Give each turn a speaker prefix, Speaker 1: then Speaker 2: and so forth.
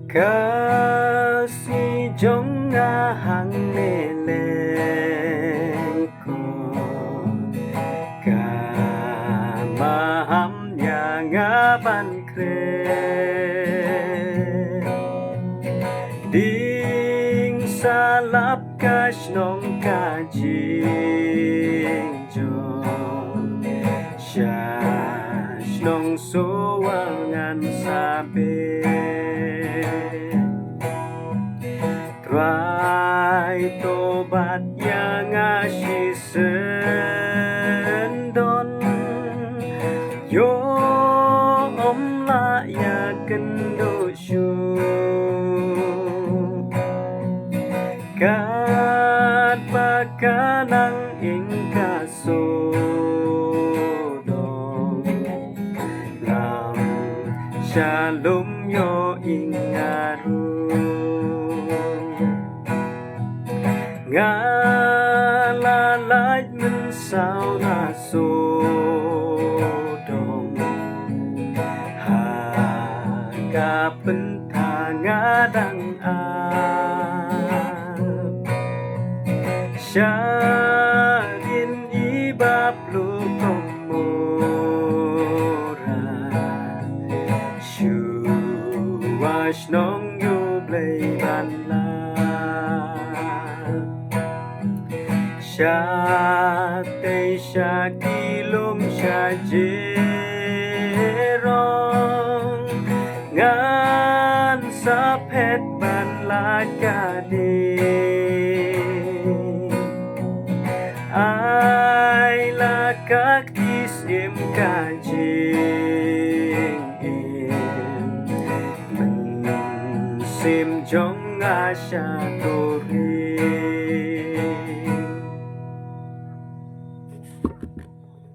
Speaker 1: Kasih jong ngahang neleng ko kamaham yang ngaban kre ding salap kas nong kajing jong syas nong suwangan sabe Try tobat yang ngasih sendon Yo om la ya kendo syu Kat bakanang ing kasodong Lam shalom yo ing ngaru Ngalalay men sao na sodong Hagapen tangadang ap Syadin ibab lukomora Syuwash nong yublay banla Syate syakilum syajerong Ngan sapet ban lakade Ay lakak isim kajing Mensim jong asya tori